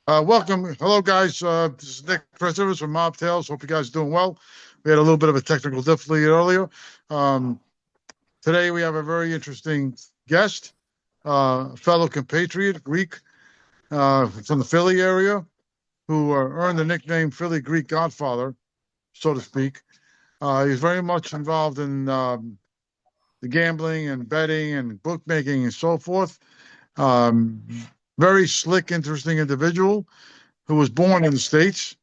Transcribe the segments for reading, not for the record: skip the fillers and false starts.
Welcome. Hello, guys. This is Nick Presivers from Maltepes. Hope you guys are doing well. We had a little bit of a technical difficulty earlier. Um, Today, we have a very interesting guest, fellow compatriot, Greek, from the Philly area, who earned the nickname Philly Greek Godfather, so to speak. He's very much involved in the gambling and betting and bookmaking and so forth. Um, Very slick, interesting individual who was born in the States.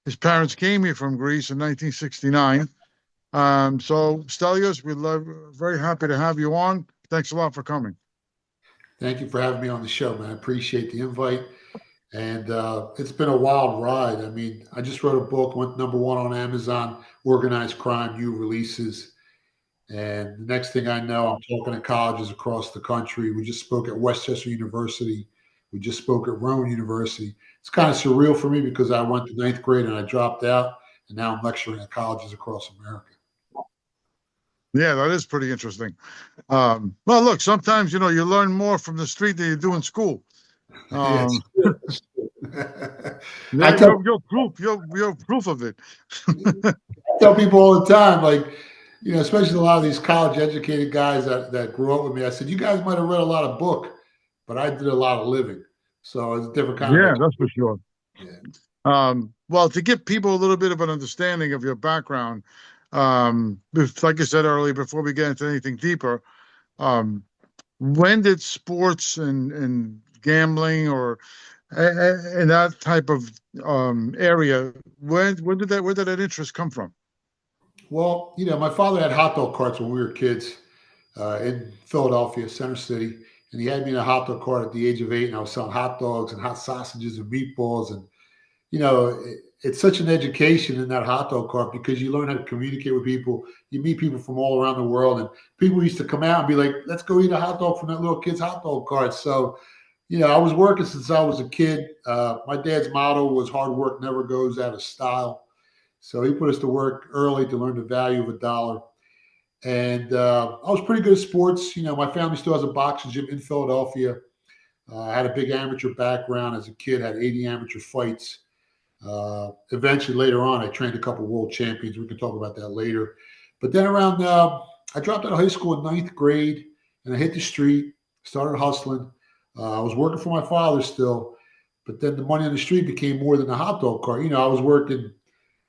His parents came here from Greece in 1969. So, Stelios, very happy to have you on. Thanks a lot for coming. Thank you for having me on the show, man. I appreciate the invite. And it's been a wild ride. I mean, I just wrote a book, went number one on Amazon, Organized Crime, New Releases. And the next thing I know, I'm talking to colleges across the country. We just spoke at Westchester University. We just spoke at Rowan University. It's kind of surreal for me because I went to ninth grade and I dropped out. And now I'm lecturing at colleges across America. Yeah, that is pretty interesting. Well, look, sometimes you learn more from the street than you do in school. Yeah, it's Um, true. It's true. I yeah, tell you're proof. You're proof of it. tell people all the time, like, especially a lot of these college educated guys that grew up with me. I said, you guys might have read a lot of book, but I did a lot of living. So it's a different kind of Yeah, that's for sure. yeah. Well, to give people a little bit of an understanding of your background, like I said earlier, before we get into anything deeper, um, when did sports and gambling or in that type of area, where did that interest come from? Well, my father had hot dog carts when we were kids in Philadelphia, Center City, and he had me in a hot dog cart at the age of 8, and I was selling hot dogs and hot sausages and meatballs, and it's such an education in that hot dog cart because you learn how to communicate with people. You meet people from all around the world, and people used to come out and be like, "Let's go eat a hot dog from that little kid's hot dog cart." So, I was working since I was a kid. My dad's motto was "Hard work never goes out of style." So he put us to work early to learn the value of a dollar. And I was pretty good at sports. My family still has a boxing gym in Philadelphia. I had a big amateur background as a kid, had 80 amateur fights. Eventually, later on, I trained a couple world champions. We can talk about that later. But then I dropped out of high school in ninth grade and I hit the street, started hustling. I was working for my father still, but then the money on the street became more than the hot dog cart. I was working,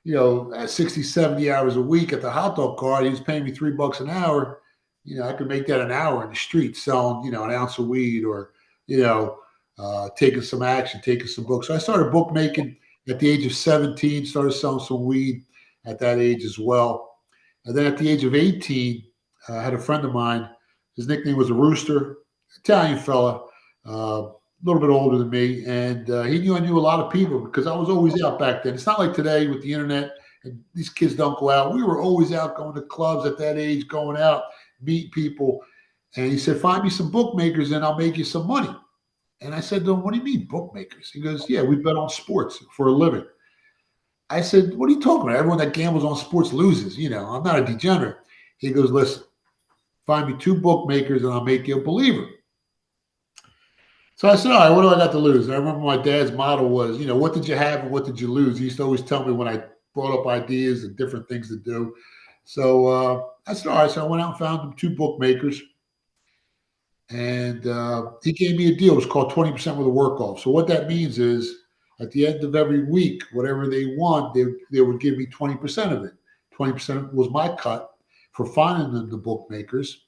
at 60, 70 hours a week at the hot dog cart. He was paying me $3 an hour. I could make that an hour in the street selling, an ounce of weed or, you know, taking some action, taking some books. So I started bookmaking at the age of 17, started selling some weed at that age as well. And then at the age of 18, I had a friend of mine. His nickname was a Rooster, Italian fella, a little bit older than me. And he knew I knew a lot of people because I was always out back then. It's not like today with the internet and these kids don't go out. We were always out going to clubs at that age, going out, meet people. And he said, find me some bookmakers and I'll make you some money. And I said to him, what do you mean bookmakers? He goes, yeah, we bet on sports for a living. I said, what are you talking about? Everyone that gambles on sports loses. I'm not a degenerate. He goes, listen, find me two bookmakers and I'll make you a believer. So I said, all right, what do I got to lose? And I remember my dad's motto was, what did you have and what did you lose? He used to always tell me when I brought up ideas and different things to do. So I said, all right. So I went out and found them two bookmakers. And he gave me a deal. It was called 20% with a work off. So what that means is at the end of every week, whatever they won, they would give me 20% of it. 20% was my cut for finding the bookmakers.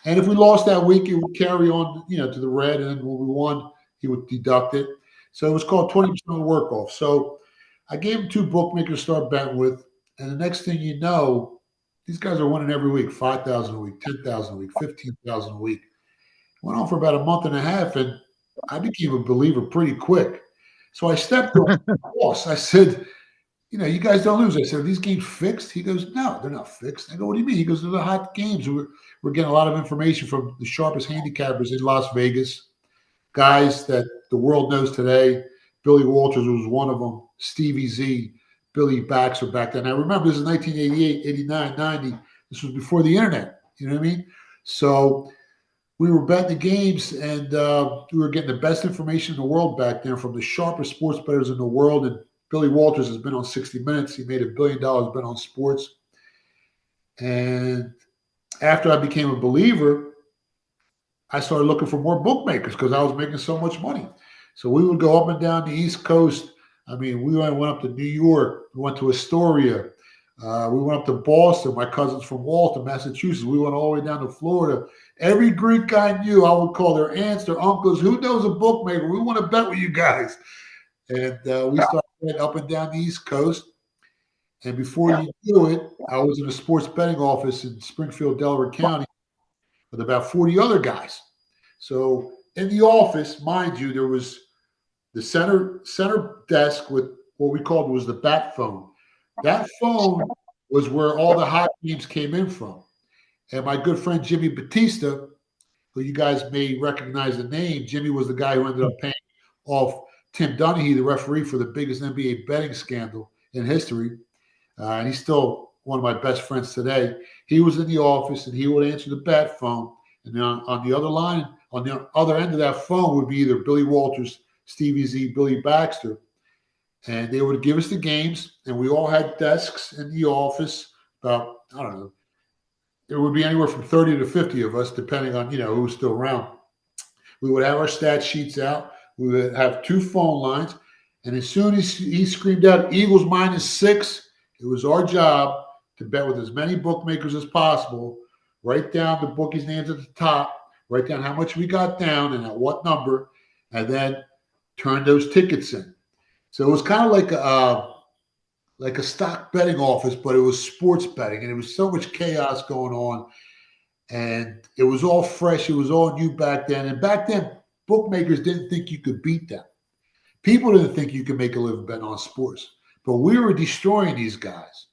And if we lost that week, it would carry on, to the red. And then when we won, he would deduct it. So it was called 20% work off. So I gave him two bookmakers to start betting with. And the next thing you know, these guys are winning every week, 5,000 a week, 10,000 a week, 15,000 a week. Went on for about a month and a half, and I became a believer pretty quick. So I stepped on the boss. I said, you guys don't lose. I said, are these games fixed? He goes, no, they're not fixed. I go, what do you mean? He goes, they're the hot games. We're getting a lot of information from the sharpest handicappers in Las Vegas, guys that the world knows today. Billy Walters was one of them, Stevie Z, Billy Baxter back then. Now, remember, this is 1988, 89, 90. This was before the internet. You know what I mean? So we were betting the games, and we were getting the best information in the world back then from the sharpest sports bettors in the world. And Billy Walters has been on 60 Minutes. He made $1 billion bet on sports. And after I became a believer, I started looking for more bookmakers because I was making so much money. So we would go up and down the East Coast. I mean, we went up to New York, we went to Astoria, we went up to Boston. My cousins from Walton, Massachusetts. We went all the way down to Florida. Every Greek I knew, I would call their aunts, their uncles. Who knows a bookmaker? We want to bet with you guys. And we started up and down the East Coast. And before you knew it, I was in a sports betting office in Springfield, Delaware County, with about 40 other guys. So in the office, mind you, there was the center desk with what we called was the bat phone. That phone was where all the hot games came in from. And my good friend Jimmy Batista, who you guys may recognize the name, Jimmy was the guy who ended up paying off Tim Donaghy, the referee for the biggest NBA betting scandal in history. And he's still one of my best friends today. He was in the office and he would answer the bat phone. And then on the other line, on the other end of that phone would be either Billy Walters, Stevie Z, Billy Baxter. And they would give us the games, and we all had desks in the office. About, I don't know, there would be anywhere from 30 to 50 of us, depending on, who was still around. We would have our stat sheets out. We would have two phone lines. And as soon as he screamed out Eagles -6, it was our job to bet with as many bookmakers as possible, write down the bookies' names at the top, write down how much we got down and at what number, and then turn those tickets in. So it was kind of like a stock betting office, but it was sports betting, and it was so much chaos going on, and it was all fresh. It was all new back then, and back then, bookmakers didn't think you could beat them. People didn't think you could make a living betting on sports, but we were destroying these guys,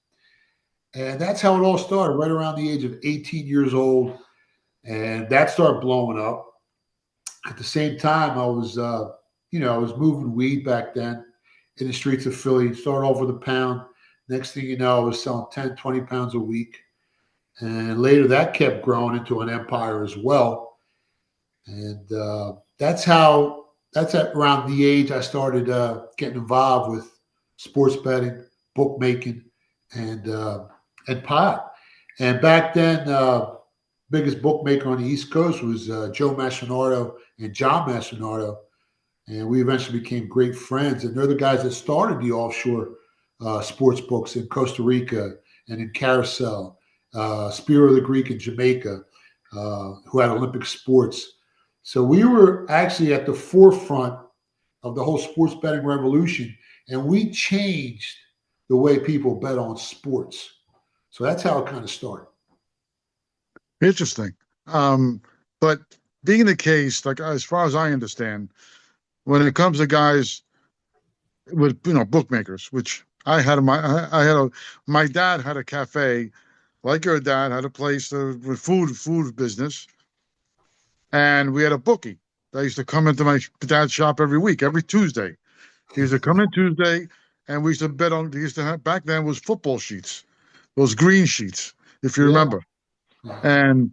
and that's how it all started. Right around the age of 18 years old, and that started blowing up. At the same time, I was moving weed back then in the streets of Philly. Started off with a pound. Next thing you know, I was selling 10, 20 pounds a week. And later that kept growing into an empire as well. And that's at around the age I started getting involved with sports betting, bookmaking, and pot. And back then, biggest bookmaker on the East Coast was Joe Massinardo and John Massinardo. And we eventually became great friends. And they're the guys that started the offshore sports books in Costa Rica and in Carousel, Spiro the Greek in Jamaica, who had Olympic sports. So we were actually at the forefront of the whole sports betting revolution. And we changed the way people bet on sports. So that's how it kind of started. Interesting. But being the case, like as far as I understand, when it comes to guys with bookmakers, which I had my dad had a cafe, like your dad had a place with food business, and we had a bookie that used to come into my dad's shop every week, every Tuesday. He used to come in Tuesday, and we used to bet on. He used to have back then was football sheets, those green sheets, if you Yeah. remember. And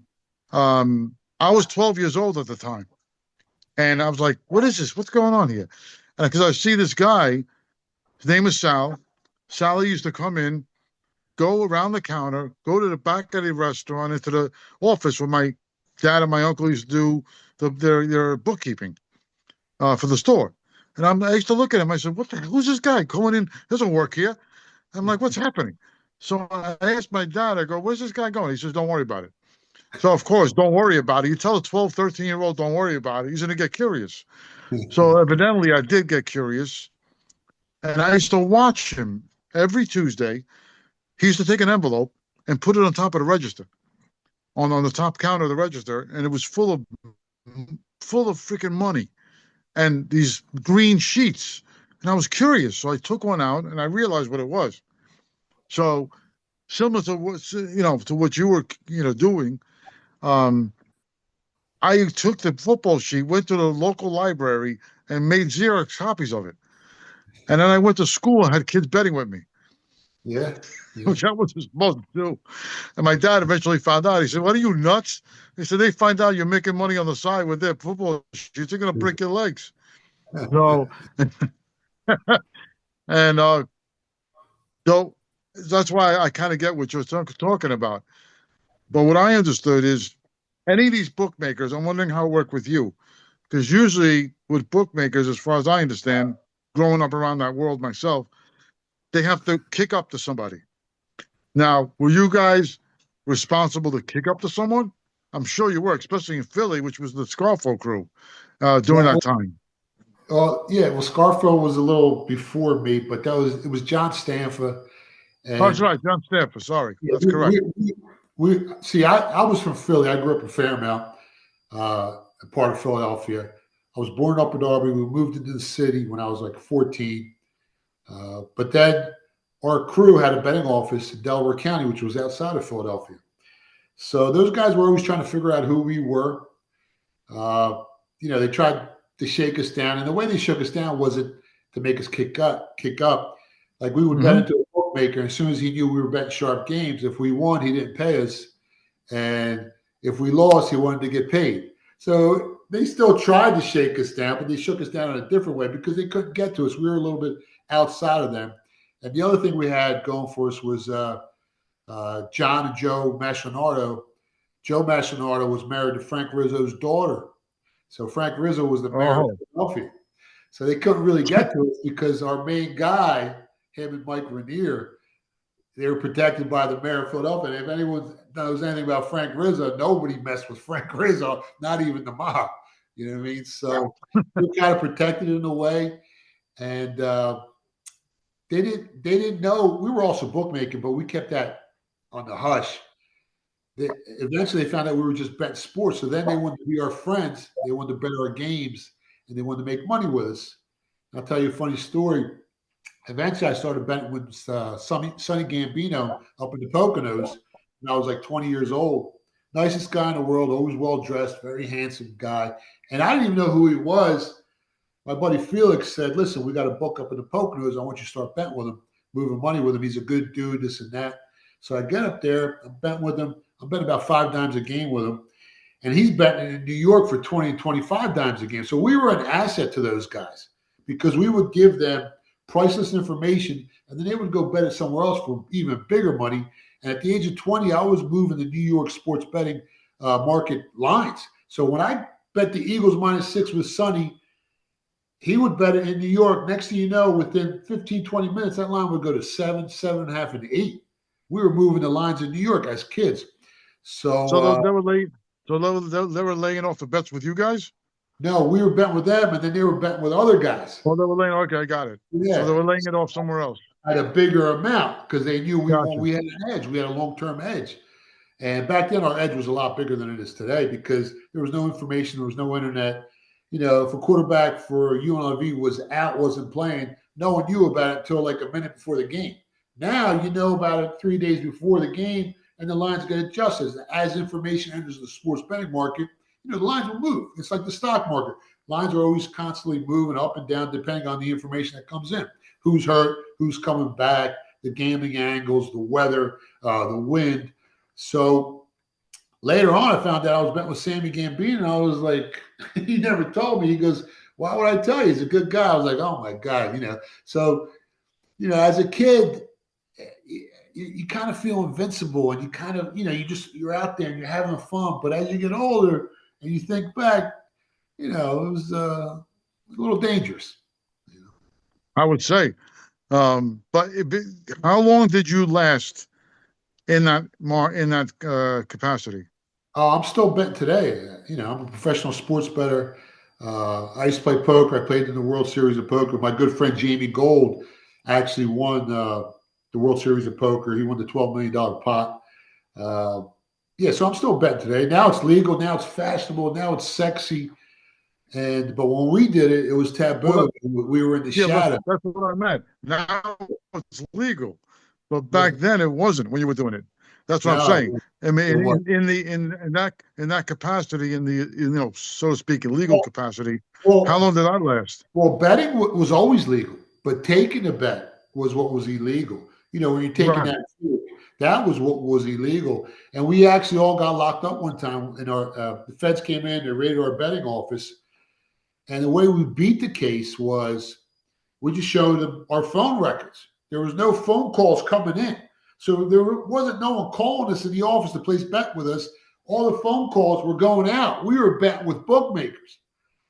I was 12 years old at the time. And I was like, what is this? What's going on here? And because I see this guy, his name is Sal. Sally used to come in, go around the counter, go to the back of the restaurant, into the office where my dad and my uncle used to do their bookkeeping for the store. And I used to look at him. I said, who's this guy going in? He doesn't work here. I'm like, what's happening? So I asked my dad, I go, where's this guy going? He says, don't worry about it. So, of course, don't worry about it. You tell a 12, 13-year-old, don't worry about it. He's going to get curious. So evidently I did get curious. And I used to watch him every Tuesday. He used to take an envelope and put it on top of the register, on the top counter of the register. And it was full of freaking money and these green sheets. And I was curious. So I took one out and I realized what it was. So similar to what you were, doing, I took the football sheet, went to the local library, and made Xerox copies of it. And then I went to school and had kids betting with me. Yeah. Yeah. which I wasn't supposed to do. And my dad eventually found out. He said, "What are you nuts?" He said, "They find out you're making money on the side with their football sheets. They're going to break your legs." So, and so that's why I kind of get what you're talking about. But what I understood is any of these bookmakers, I'm wondering how it worked with you. Because usually with bookmakers, as far as I understand, growing up around that world myself, they have to kick up to somebody. Now, were you guys responsible to kick up to someone? I'm sure you were, especially in Philly, which was the Scarfo crew during that Well, time. yeah. Well, Scarfo was a little before me, but it was John Stanfa. Oh, that's And right, John Stamper. Sorry, yeah, that's correct. we see. I was from Philly. I grew up in Fairmount, a part of Philadelphia. I was born up in Aubrey. We moved into the city when I was like 14. But then our crew had a betting office in Delaware County, which was outside of Philadelphia. So those guys were always trying to figure out who we were. Uh, they tried to shake us down, and the way they shook us down wasn't to make us kick up. Kick up. Like we would bet Hmm. into a bookmaker, and as soon as he knew we were betting sharp games, if we won, he didn't pay us, and if we lost, he wanted to get paid. So they still tried to shake us down, but they shook us down in a different way because they couldn't get to us. We were a little bit outside of them. And the other thing we had going for us was John and Joe Machinardo. Joe Machinardo was married to Frank Rizzo's daughter. So Frank Rizzo was the mayor of Oh, Philadelphia. So they couldn't really get to us because our main guy, him and Mike Rainier, they were protected by the mayor of Philadelphia. And if anyone knows anything about Frank Rizzo, nobody messed with Frank Rizzo, not even the mob. You know what I mean? So we're kind of protected in a way. And they didn't know we were also bookmaking, but we kept that on the hush. Eventually, they found out we were just betting sports. So then they wanted to be our friends. They wanted to bet our games, and they wanted to make money with us. I'll tell you a funny story. Eventually, I started betting with Sonny Gambino up in the Poconos when I was like 20 years old. Nicest guy in the world, always well dressed, very handsome guy. And I didn't even know who he was. My buddy Felix said, "Listen, we got a book up in the Poconos. I want you to start betting with him, moving money with him. He's a good dude, this and that." So I get up there, I'm betting with him. I'm betting about 5 dimes a game with him. And he's betting in New York for 20 and 25 dimes a game. So we were an asset to those guys because we would give them priceless information and then they would go bet it somewhere else for even bigger money. And at the age of 20, I was moving the New York sports betting market lines. So when I bet the Eagles -6 with Sonny, he would bet it in New York. Next thing you know, within 15, 20 minutes, that line would go to 7, 7.5, and 8. We were moving the lines in New York as kids. So so they were laying, so they were laying off the bets with you guys. no, we were betting with them, and then they were betting with other guys. Oh, they were laying. Okay, I got it. So they Yeah, were laying it off somewhere else. at a bigger amount because they knew Gotcha. we had an edge. We had a long term edge. And back then, our edge was a lot bigger than it is today because there was no information, there was no internet. If a quarterback for UNLV was out, wasn't playing, no one knew about it until like a minute before the game. Now you know about it 3 days before the game, and the lines get adjusted. As information enters the sports betting market, the lines will move. It's like the stock market. Lines are always constantly moving up and down depending on the information that comes in. Who's hurt, who's coming back, the gambling angles, the weather, the wind. So later on, I found out I was betting with Sammy Gambino, and I was like, he never told me. He goes, "Why would I tell you? He's a good guy." I was like, "Oh my God." So, as a kid, you kind of feel invincible and you kind of, you're out there and you're having fun. But as you get older and you think back, it was a little dangerous. I would say. But how long did you last in that capacity? I'm still betting today. I'm a professional sports bettor. I used to play poker. I played in the World Series of Poker. My good friend Jamie Gold actually won the World Series of Poker. He won the $12 million pot. Uh, yeah, so I'm still betting today. Now it's legal. Now it's fashionable. Now it's sexy. But when we did it, it was Well, taboo. We were in the yeah, shadow. that's what I meant. Now it's legal, but Yeah. back then it wasn't when you were doing it. That's what I'm No, saying. I it mean, was. in that capacity, in the so to speak, illegal Well, capacity, how well, long did that last? betting was always legal, but taking a bet was what was illegal. when you're taking Right. that was what was illegal. And we actually all got locked up one time. And the feds came in, they raided our betting office. And the way we beat the case was we just showed them our phone records. There was no phone calls coming in. So there wasn't no one calling us in the office to place bet with us. All the phone calls were going out. We were betting with bookmakers.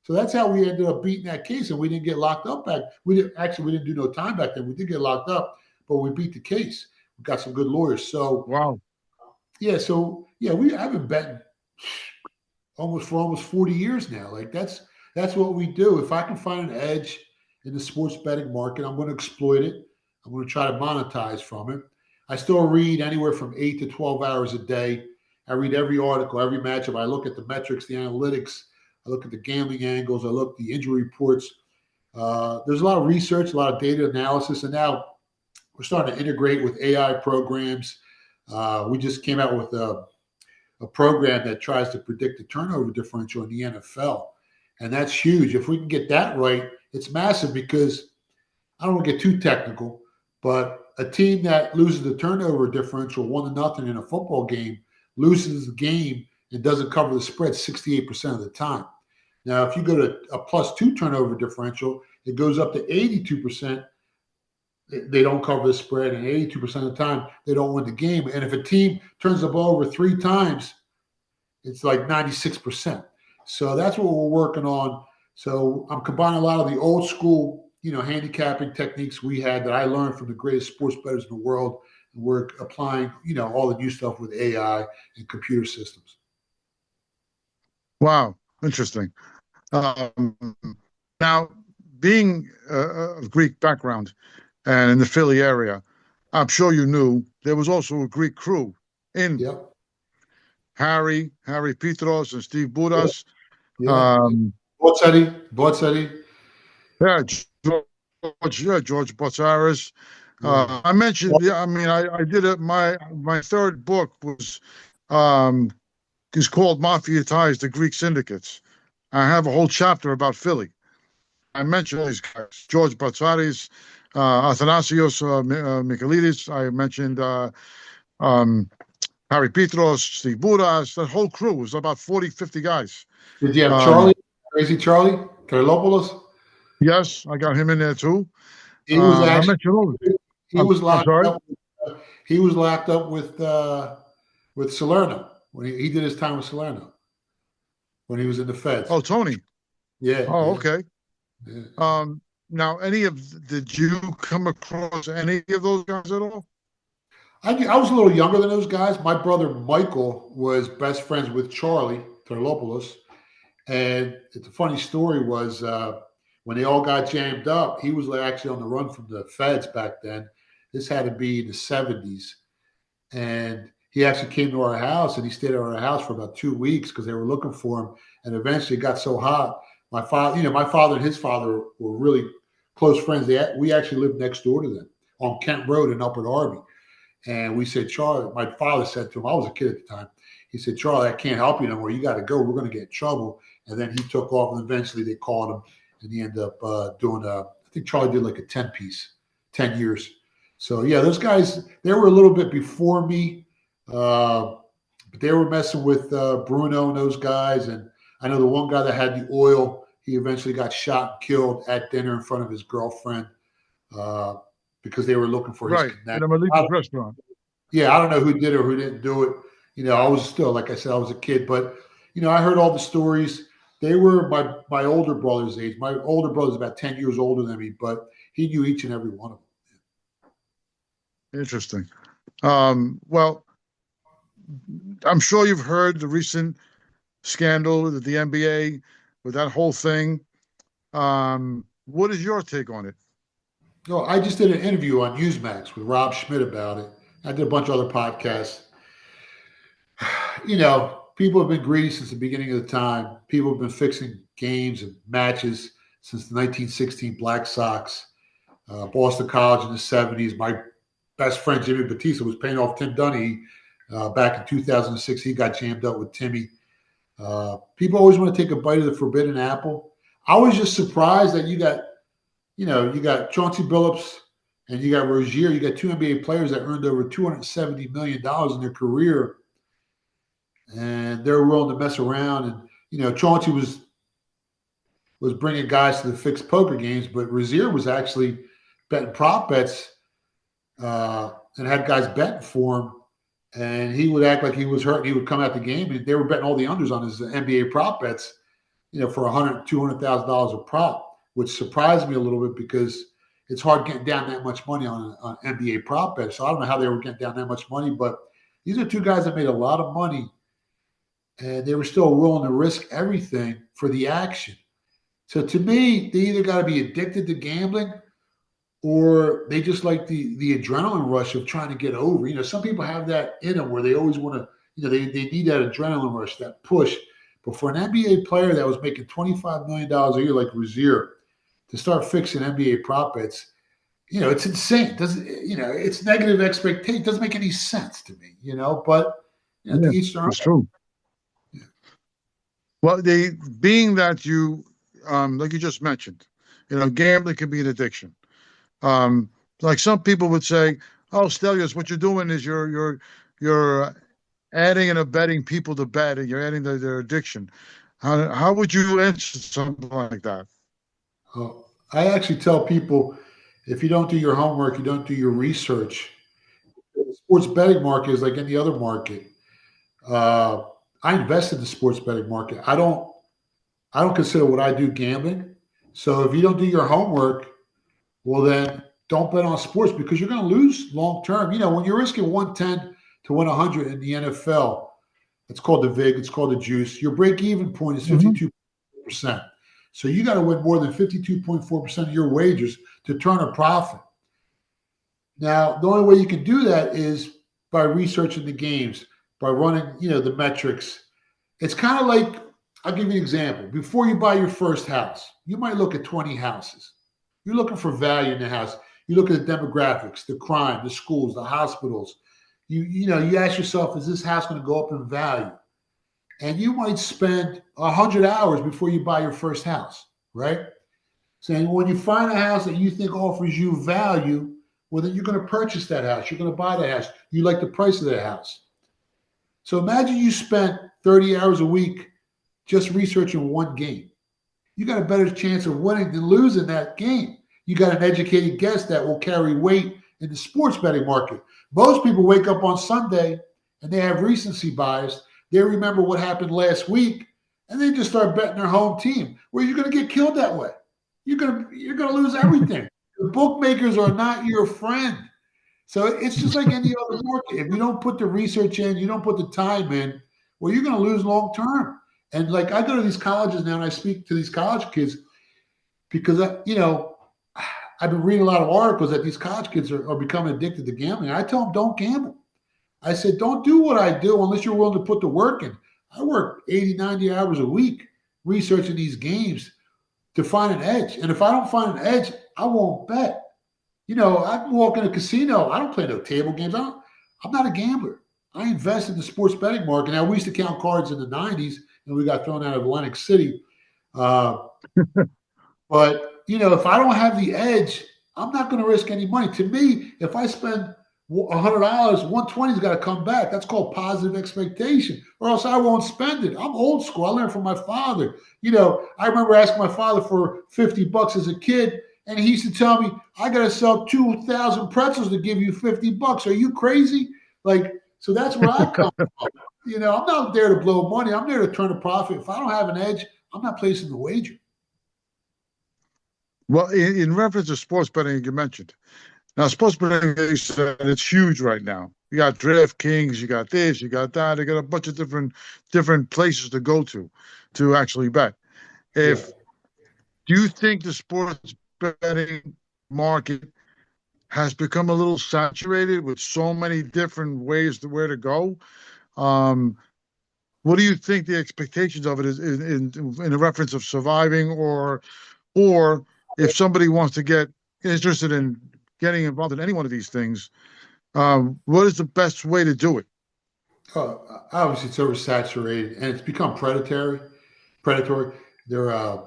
So that's how we ended up beating that case, and we didn't get locked up back. We didn't do no time back then. We did get locked up, but we beat the case. We got some good lawyers. So Wow. I've been betting almost 40 years now. Like that's what we do. If I can find an edge in the sports betting market, I'm going to exploit it. I'm going to try to monetize from it. I still read anywhere from 8 to 12 hours a day. I read every article, every matchup. I look at the metrics, the analytics. I look at the gambling angles. I look at the injury reports. There's a lot of research, a lot of data analysis, and now we're starting to integrate with AI programs. We just came out with a program that tries to predict the turnover differential in the NFL, and that's huge. If we can get that right, it's massive because I don't want to get too technical, but a team that loses the turnover differential 1-0 in a football game loses the game and doesn't cover the spread 68% of the time. Now, if you go to a +2 turnover differential, it goes up to 82%. They don't cover the spread, and 82% of the time, they don't win the game. And if a team turns the ball over 3 times, it's like 96%. So that's what we're working on. So I'm combining a lot of the old school, handicapping techniques we had that I learned from the greatest sports bettors in the world. And we're applying, all the new stuff with AI and computer systems. Wow. Interesting. Um, Now, being of Greek background and in the Philly area, I'm sure you knew there was also a Greek crew in Yep. Harry Petros and Steve Yeah. Budas. Yeah. Um, Botsari. yeah, George Botsaris. Yeah. I mentioned, yeah, I mean, I did it. My third book um, is called Mafia Ties to Greek Syndicates. I have a whole chapter about Philly. I mentioned these guys: George Botsaris, Athanasios Michaelidis. I mentioned um, Harry Petros, Steve Budas. That whole crew was about 40, 50 guys. Did you have Um, Charlie? Crazy Charlie? Karilopoulos? yes, I got him in there too. He was I actually mentioned all. he was I'm locked sorry. up. He was locked up with Salerno when he did his time with Salerno when he was in the feds. Oh, Tony. Yeah, Oh, yeah, okay. yeah. Now, did you come across any of those guys at all? I was a little younger than those guys. My brother Michael was best friends with Charlie Terlopoulos, and the funny story was when they all got jammed up, he was actually on the run from the feds back then. This had to be in the 70s. And he actually came to our house and he stayed at our house for about 2 weeks because they were looking for him. And eventually it got so hot. My father and his father were really close friends. We actually lived next door to them on Kent Road in Upper Darby. And we said, Charlie, my father said to him, I was a kid at the time. He said, Charlie, I can't help you no more. You got to go. We're going to get in trouble. And then he took off, and eventually they called him, and he ended up doing I think Charlie did like a 10-piece, 10 years. So, yeah, those guys, they were a little bit before me, but they were messing with Bruno and those guys. And I know the one guy that had the oil, he eventually got shot and killed at dinner in front of his girlfriend because they were looking for his Right, in connect. a Melita's restaurant. Yeah, I don't know who did it or who didn't do it. I was still, like I said, I was a kid, but I heard all the stories. They were my older brother's age. My older brother's about 10 years older than me, but he knew each and every one of them. Interesting. Well, I'm sure you've heard the recent scandal with the NBA with that whole thing. What is your take on it? No, I just did an interview on Newsmax with Rob Schmidt about it. I did a bunch of other podcasts. People have been greedy since the beginning of the time. People have been fixing games and matches since the 1916 Black Sox, Boston College in the 70s. My best friend Jimmy Batista was paying off Tim Dunny back in 2006. He got jammed up with Timmy. People always want to take a bite of the forbidden apple. I was just surprised that you got Chauncey Billups and you got Rozier. You got two NBA players that earned over $270 million in their career, and they're willing to mess around. And Chauncey was bringing guys to the fixed poker games, but Rozier was actually betting prop bets and had guys betting for him. And he would act like he was hurt. And he would come out the game, and they were betting all the unders on his NBA prop bets, for $200,000 a prop, which surprised me a little bit because it's hard getting down that much money on NBA prop bets. So I don't know how they were getting down that much money, but these are two guys that made a lot of money, and they were still willing to risk everything for the action. So to me, they either got to be addicted to gambling or they just like the adrenaline rush of trying to get over. Some people have that in them where they always want to, they need that adrenaline rush, that push. But for an NBA player that was making $25 million a year like Rozier to start fixing NBA prop bets, it's insane. Doesn't it's negative expectation. It doesn't make any sense to me, but to each their own. It's true. Yeah. Well, being that you, like you just mentioned, gambling can be an addiction. Like some people would say, "Oh, Stelios, what you're doing is you're adding and abetting people to bet, and you're adding their addiction." How would you answer something like that? I actually tell people, if you don't do your homework, you don't do your research. The sports betting market is like any other market. Uh, I invest in the sports betting market. I don't consider what I do gambling. So if you don't do your homework, well then don't bet on sports because you're going to lose long term. When you're risking 110 to win 100 in the NFL, it's called the VIG, it's called the juice. Your break even point is 52%. So you got to win more than 52.4% of your wagers to turn a profit. Now, the only way you can do that is by researching the games, by running, the metrics. It's kind of like, I'll give you an example. Before you buy your first house, you might look at 20 houses. You're looking for value in the house. You look at the demographics, the crime, the schools, the hospitals. You ask yourself, is this house going to go up in value? And you might spend 100 hours before you buy your first house, right? Saying when you find a house that you think offers you value, well, then you're going to purchase that house. You're going to buy that house. You like the price of that house. So imagine you spent 30 hours a week just researching one game. You got a better chance of winning than losing that game. You got an educated guess that will carry weight in the sports betting market. Most people wake up on Sunday and they have recency bias. They remember what happened last week, and they just start betting their home team. Well, you're going to get killed that way. You're going to lose everything. The bookmakers are not your friend. So it's just like any other market. If you don't put the research in, you don't put the time in, well, you're going to lose long term. And like I go to these colleges now and I speak to these college kids because, I've been reading a lot of articles that these college kids are becoming addicted to gambling. I tell them, don't gamble. I said, don't do what I do unless you're willing to put the work in. I work 80, 90 hours a week researching these games to find an edge. And if I don't find an edge, I won't bet. I can walk in a casino. I don't play no table games. I'm not a gambler. I invest in the sports betting market. Now, we used to count cards in the 90s, and we got thrown out of Atlantic City. But, if I don't have the edge, I'm not going to risk any money. To me, if I spend $100, 120's got to come back. That's called positive expectation, or else I won't spend it. I'm old school. I learned from my father. I remember asking my father for $50 as a kid, and he used to tell me, I got to sell 2,000 pretzels to give you $50. Are you crazy? So that's where I come from. I'm not there to blow money. I'm there to turn a profit. If I don't have an edge, I'm not placing the wager. Well, in reference to sports betting, you mentioned. Now, sports betting, it's huge right now. You got DraftKings, you got this, you got that. You got a bunch of different places to go to actually bet. Do you think the sports betting market has become a little saturated with so many different ways to where to go? What do you think the expectations of it is in a reference of surviving, or if somebody wants to get interested in getting involved in any one of these things, what is the best way to do it? Obviously, it's oversaturated and it's become predatory. They're,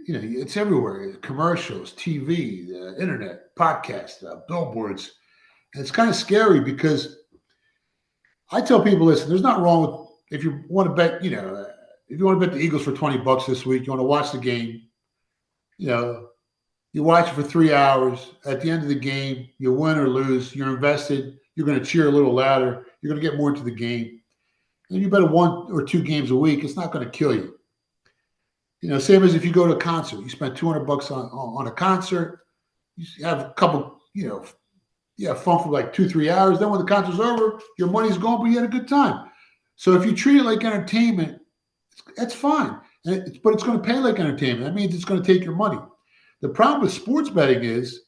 it's everywhere. Commercials, TV, internet, podcasts, billboards. And it's kind of scary because I tell people, listen, there's nothing wrong with if you want to bet, if you want to bet the Eagles for $20 this week, you want to watch the game, you know, you watch it for 3 hours. At the end of the game, you win or lose, you're invested, you're going to cheer a little louder, you're going to get more into the game. And you bet 1 or 2 games a week, it's not going to kill you. Same as if you go to a concert, you spend $200 on a concert, you have a couple, you have fun for like 2, 3 hours. Then when the concert's over, your money's gone, but you had a good time. So if you treat it like entertainment, that's fine. But it's going to pay like entertainment. That means it's going to take your money. The problem with sports betting is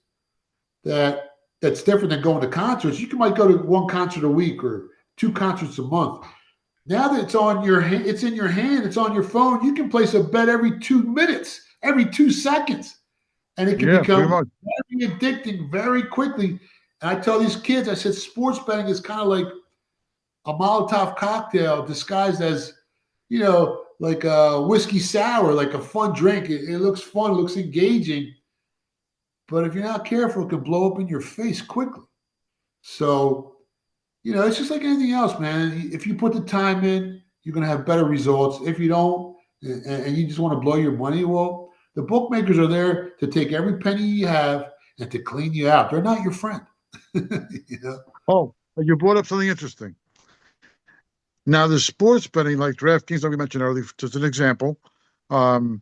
that's different than going to concerts. You might go to 1 concert a week or 2 concerts a month. Now that it's it's in your hand, it's on your phone. You can place a bet every 2 minutes, every 2 seconds, and it can become very addicting very quickly. And I tell these kids, I said, sports betting is kind of like a Molotov cocktail disguised as, like a whiskey sour, like a fun drink. It looks fun, it looks engaging. But if you're not careful, it can blow up in your face quickly. So, it's just like anything else, man. If you put the time in, you're going to have better results. If you don't, and you just want to blow your money, well, the bookmakers are there to take every penny you have and to clean you out. They're not your friend. Oh, you brought up something interesting. Now, the sports betting, like DraftKings, like we mentioned earlier, just an example. Now,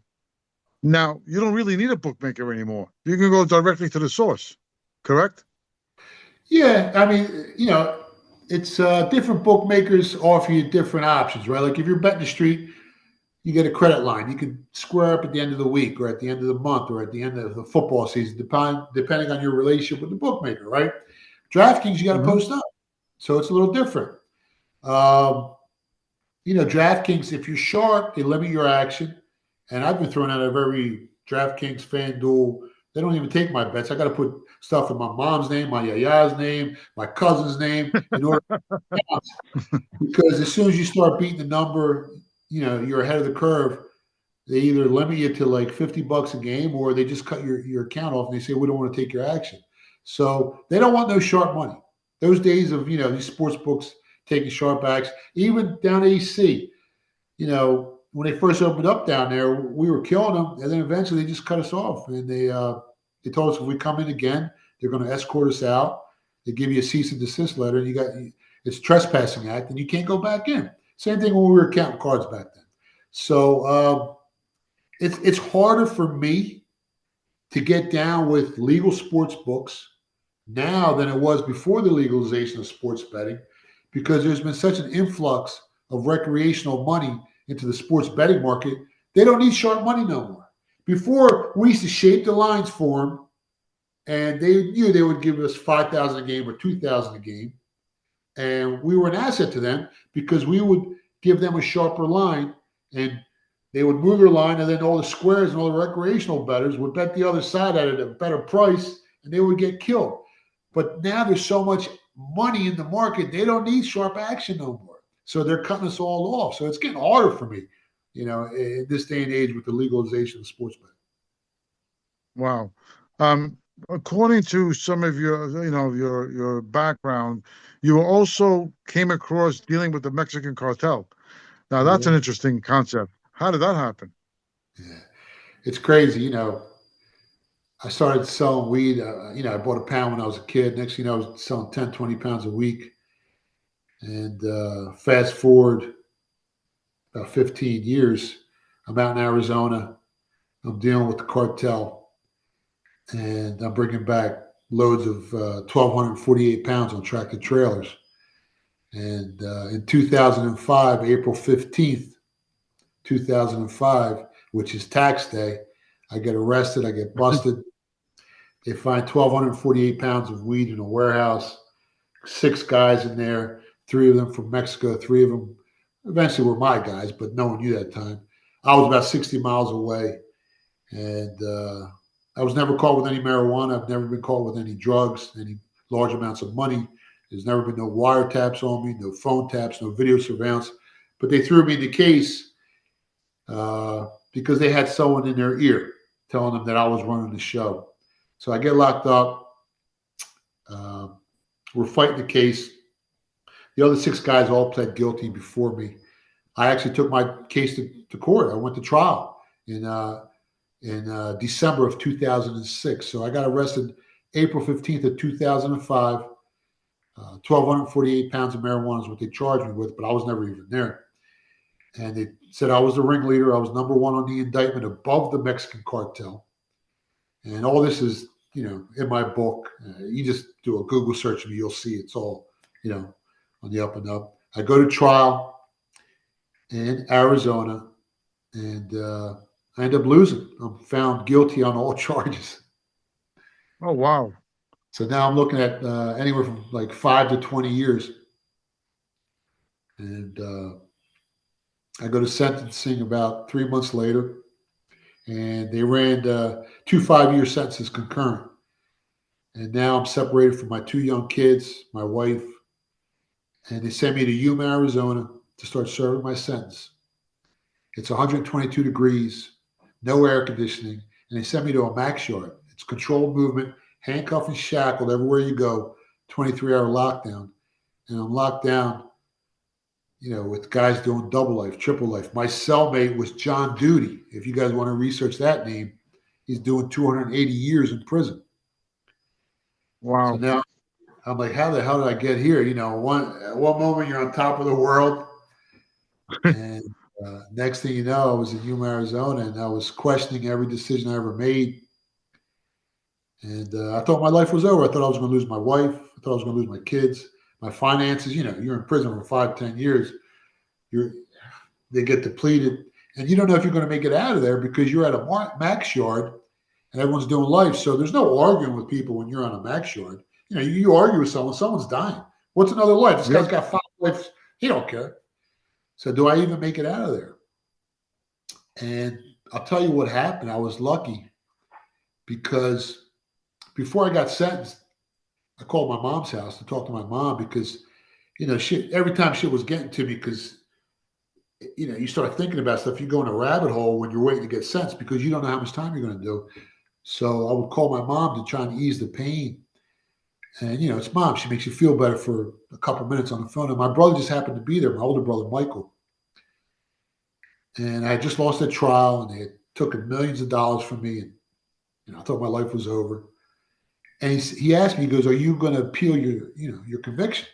you don't really need a bookmaker anymore. You can go directly to the source, correct? Yeah, I mean, it's different bookmakers offer you different options, right? Like if you're betting the street, you get a credit line. You can square up at the end of the week or at the end of the month or at the end of the football season, depending on your relationship with the bookmaker, right? DraftKings, you got to post up. So it's a little different. DraftKings, if you're sharp, they limit your action. And I've been thrown out of every DraftKings, FanDuel. They don't even take my bets. I got to put stuff in my mom's name, my yaya's name, my cousin's name in order because as soon as you start beating the number, you're ahead of the curve. They either limit you to like $50 a game or they just cut your account off and they say, we don't want to take your action. So they don't want no sharp money. Those days of, these sports books taking sharp acts, even down AC, when they first opened up down there, we were killing them. And then eventually they just cut us off. And they told us if we come in again, they're going to escort us out. They give you a cease and desist letter. And it's trespassing act and you can't go back in. Same thing when we were counting cards back then. So it's harder for me to get down with legal sports books now than it was before the legalization of sports betting because there's been such an influx of recreational money into the sports betting market. They don't need sharp money no more. Before, we used to shape the lines for them, and they knew they would give us $5,000 a game or $2,000 a game, and we were an asset to them because we would give them a sharper line, and they would move their line, and then all the squares and all the recreational bettors would bet the other side at a better price, and they would get killed. But now there's so much money in the market, they don't need sharp action no more. So they're cutting us all off. So it's getting harder for me, in this day and age with the legalization of sports betting. Wow. According to some of your background, you also came across dealing with the Mexican cartel. Now that's an interesting concept. How did that happen? Yeah, it's crazy. I started selling weed. I bought a pound when I was a kid. Next thing I was selling 10, 20 pounds a week. And fast forward about 15 years, I'm out in Arizona. I'm dealing with the cartel. And I'm bringing back loads of 1,248 pounds on tractor trailers. And in 2005, April 15th, 2005, which is tax day, I get arrested. I get busted. They find 1,248 pounds of weed in a warehouse, 6 guys in there, 3 of them from Mexico, 3 of them eventually were my guys, but no one knew that time. I was about 60 miles away, and I was never caught with any marijuana. I've never been caught with any drugs, any large amounts of money. There's never been no wiretaps on me, no phone taps, no video surveillance. But they threw me in the case because they had someone in their ear. telling them that I was running the show. So I get locked up. Uh, we're fighting the case. The other 6 guys all pled guilty before me. I actually took my case to court. I went to trial in December of 2006. So I got arrested April 15th of 2005. 1,248 pounds of marijuana is what they charged me with, but I was never even there. And they said I was the ringleader. I was number one on the indictment above the Mexican cartel. And all this is, in my book. You just do a Google search of me, you'll see it's all, on the up and up. I go to trial in Arizona, and I end up losing. I'm found guilty on all charges. Oh, wow. So now I'm looking at anywhere from like 5 to 20 years. And I go to sentencing about 3 months later, and they ran 2 5-year sentences concurrent. And now I'm separated from my 2 young kids, my wife, and they sent me to Yuma, Arizona to start serving my sentence. It's 122 degrees, no air conditioning, and they sent me to a max yard. It's controlled movement, handcuffed and shackled everywhere you go, 23-hour lockdown. And I'm locked down, with guys doing double life, triple life. My cellmate was John Duty. If you guys want to research that name, he's doing 280 years in prison. So Wow. now I'm like, how the hell did I get here? One moment you're on top of the world, and next thing you know, I was in Yuma, Arizona, and I was questioning every decision I ever made. And I thought my life was over. I thought I was going to lose my wife. I thought I was going to lose my kids, my finances. You're in prison for 5, 10 years. They get depleted, and you don't know if you're going to make it out of there because you're at a max yard, and everyone's doing life. So there's no arguing with people when you're on a max yard. You argue with someone's dying. What's another life? This guy's got 5 lives. He don't care. So do I even make it out of there? And I'll tell you what happened. I was lucky because before I got sentenced, I called my mom's house to talk to my mom because, every time shit was getting to me because, you start thinking about stuff. You go in a rabbit hole when you're waiting to get sentenced because you don't know how much time you're going to do. So I would call my mom to try and ease the pain. And, it's mom. She makes you feel better for a couple of minutes on the phone. And my brother just happened to be there, my older brother, Michael. And I had just lost that trial, and they had taken millions of dollars from me. And, I thought my life was over. And he asked me, he goes, are you going to appeal your conviction?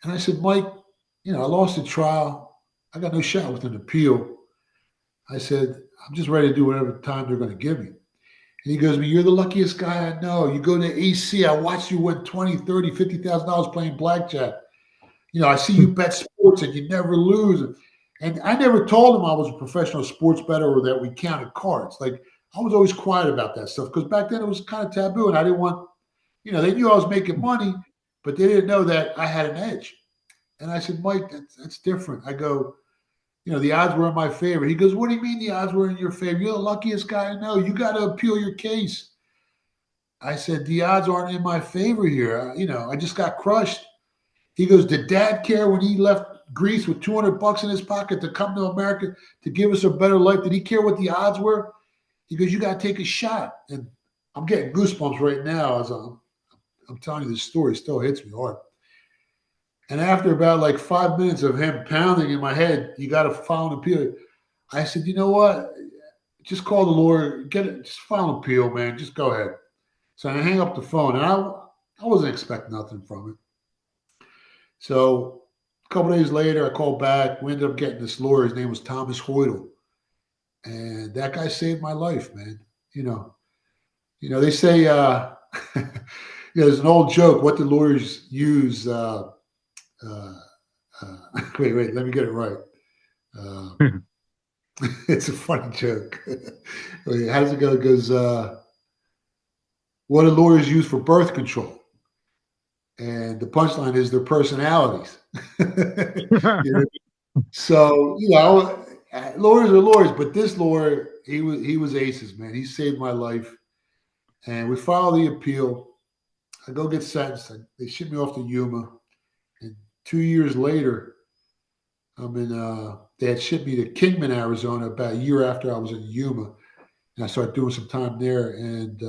And I said, Mike, I lost the trial. I got no shot with an appeal. I said, I'm just ready to do whatever time they're going to give me. And he goes to me, you're the luckiest guy I know. You go to AC. I watched you win $20, $30, $50,000 playing blackjack. I see you bet sports and you never lose. And I never told him I was a professional sports bettor or that we counted cards. Like, I was always quiet about that stuff because back then it was kind of taboo and I didn't want, they knew I was making money, but they didn't know that I had an edge. And I said, Mike, that's different. I go, the odds were in my favor. He goes, what do you mean the odds were in your favor? You're the luckiest guy I know. You got to appeal your case. I said, the odds aren't in my favor here. I just got crushed. He goes, did Dad care when he left Greece with $200 in his pocket to come to America to give us a better life? Did he care what the odds were? He goes, you got to take a shot. And I'm getting goosebumps right now as I'm telling you this story. It still hits me hard. And after about like 5 minutes of him pounding in my head, you got to file an appeal. I said, you know what? Just call the lawyer. Get it. Just file an appeal, man. Just go ahead. So I hang up the phone, and I wasn't expecting nothing from it. So a couple of days later, I called back. We ended up getting this lawyer. His name was Thomas Hoydle. And that guy saved my life, man. They say, there's an old joke. What do lawyers use? Wait, let me get it right. It's a funny joke. Wait, how does it go? It goes, what do lawyers use for birth control? And the punchline is their personalities. So, lawyers are lawyers, but this lawyer, he was aces, man. He saved my life. And we filed the appeal. I go get sentenced. They ship me off to Yuma. And 2 years later, they had shipped me to Kingman, Arizona about a year after I was in Yuma. and I started doing some time there. And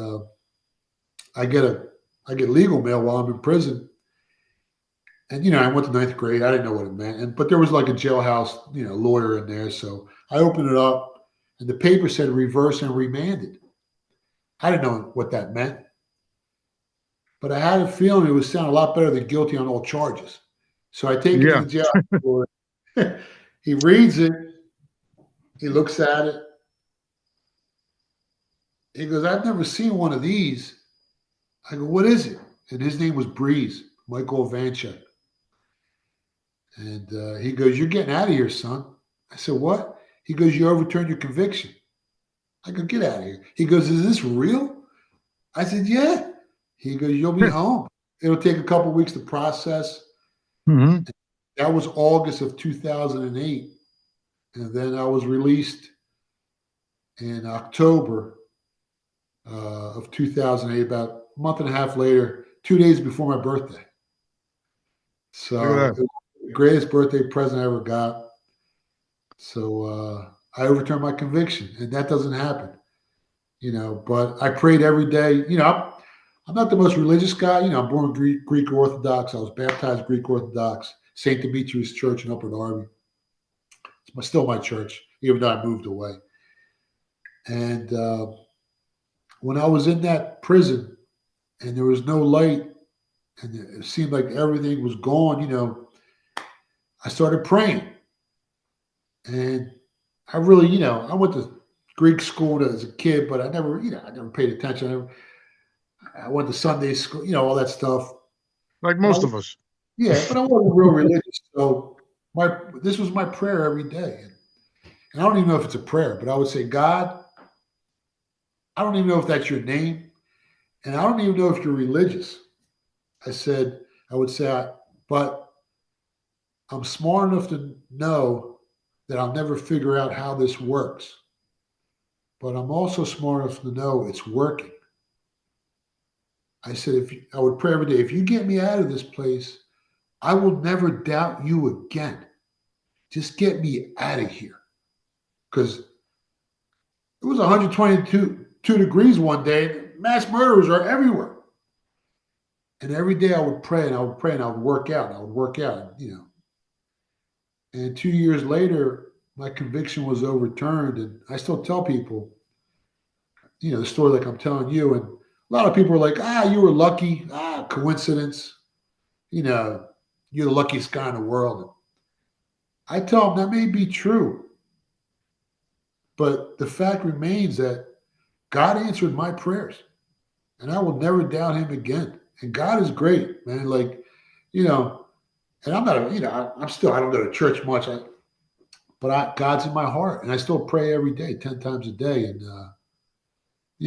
I get legal mail while I'm in prison. And I went to ninth grade. I didn't know what it meant, but there was like a jailhouse, lawyer in there. So I opened it up, and the paper said reverse and remanded. I didn't know what that meant, but I had a feeling it would sound a lot better than guilty on all charges. So I take it to Yeah. the jail. He reads it. He looks at it. He goes, "I've never seen one of these." I go, "What is it?" And his name was Breeze, Michael Vanchek. And he goes, "You're getting out of here, son." I said, "What?" He goes, "You overturned your conviction." I go, "Get out of here." He goes, "Is this real?" I said, "Yeah." He goes, "You'll be home. It'll take a couple weeks to process." Hmm. That was August of 2008. And then I was released in October of 2008, about a month and a half later, 2 days before my birthday. Look at So that. it was the greatest birthday present I ever got. So I overturned my conviction, and that doesn't happen, But I prayed every day. I'm not the most religious guy. I'm born Greek Orthodox. I was baptized Greek Orthodox, St. Demetrius Church in Upper Darby. It's still my church, even though I moved away. And when I was in that prison and there was no light and it seemed like everything was gone, I started praying. And I really, I went to Greek school as a kid, but I never paid attention. I went to Sunday school, all that stuff. Like But most of us. but I wasn't real religious. So this was my prayer every day. And I don't even know if it's a prayer, but I would say, "God, I don't even know if that's your name. And I don't even know if you're religious." I would say, "But I'm smart enough to know that I'll never figure out how this works. But I'm also smart enough to know it's working." I said, I would pray every day, "If you get me out of this place, I will never doubt you again. Just get me out of here." Because it was 122 degrees one day. Mass murderers are everywhere. And every day I would pray and I would pray and I would work out and I would work out. And 2 years later, my conviction was overturned. And I still tell people, the story like I'm telling you. And a lot of people are like, "You were lucky. Coincidence. You know, you're the luckiest guy in the world." And I tell them that may be true. But the fact remains that God answered my prayers. And I will never doubt him again. And God is great, man. Like, you know, and I'm not, I'm still, I don't go to church much, but God's in my heart. And I still pray every day, 10 times a day. And,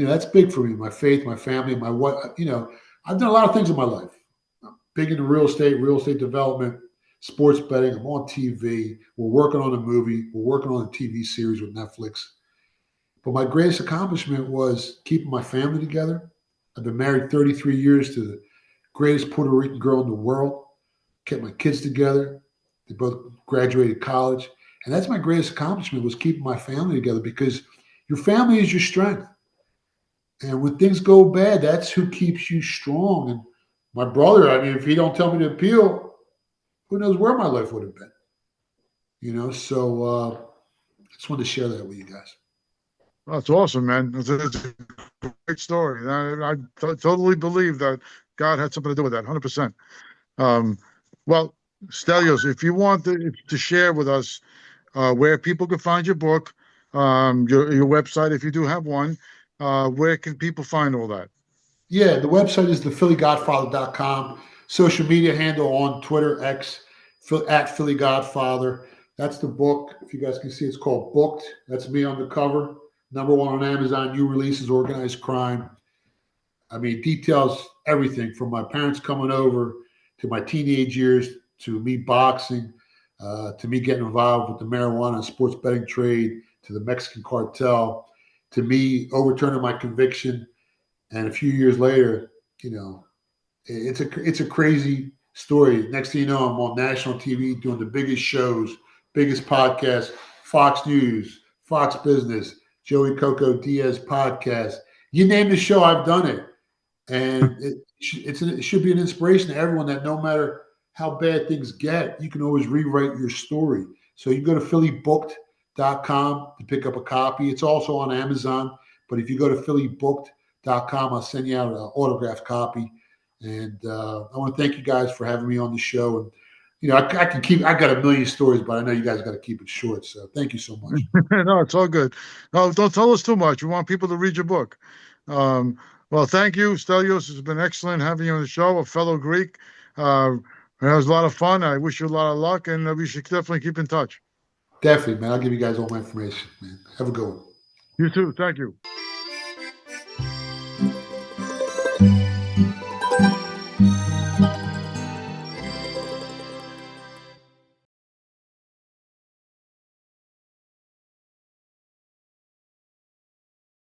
that's big for me. My faith, my family, my what, I've done a lot of things in my life. I'm big into real estate development, sports betting. I'm on TV. We're working on a movie. We're working on a TV series with Netflix. But my greatest accomplishment was keeping my family together. I've been married 33 years to the greatest Puerto Rican girl in the world. Kept my kids together. They both graduated college. And that's my greatest accomplishment, was keeping my family together, because your family is your strength. And when things go bad, that's who keeps you strong. And my brother, I mean, if he don't tell me to appeal, who knows where my life would have been. So I just wanted to share that with you guys. That's awesome, man. It's a great story. Totally believe that God had something to do with that, 100%. Um, well, Stelios, if you want to share with us where people can find your book, your website, if you do have one, where can people find all that? Yeah, the website is thephillygodfather.com. Social media handle on Twitter, X, at Philly Godfather. That's the book. If you guys can see, it's called Booked. That's me on the cover. #1 on Amazon. New releases, organized crime. I mean, details everything from my parents coming over to my teenage years, to me boxing, to me getting involved with the marijuana and sports betting trade, to the Mexican cartel, to me overturning my conviction. And a few years later, it's a crazy story. Next thing you know, I'm on national TV doing the biggest shows, biggest podcasts, Fox News, Fox Business, Joey Coco Diaz podcast. You name the show, I've done it. And it should be an inspiration to everyone that no matter how bad things get, you can always rewrite your story. So you go to phillybooked.com to pick up a copy. It's also on Amazon. But if you go to phillybooked.com, I'll send you out an autographed copy. And I want to thank you guys for having me on the show. And, I can I got a million stories, but I know you guys got to keep it short. So thank you so much. No, it's all good. No, don't tell us too much. We want people to read your book. Um, well, thank you, Stelios. It's been excellent having you on the show, a fellow Greek. It was a lot of fun. I wish you a lot of luck, and we should definitely keep in touch. Definitely, man. I'll give you guys all my information, man. Have a good one. You too. Thank you.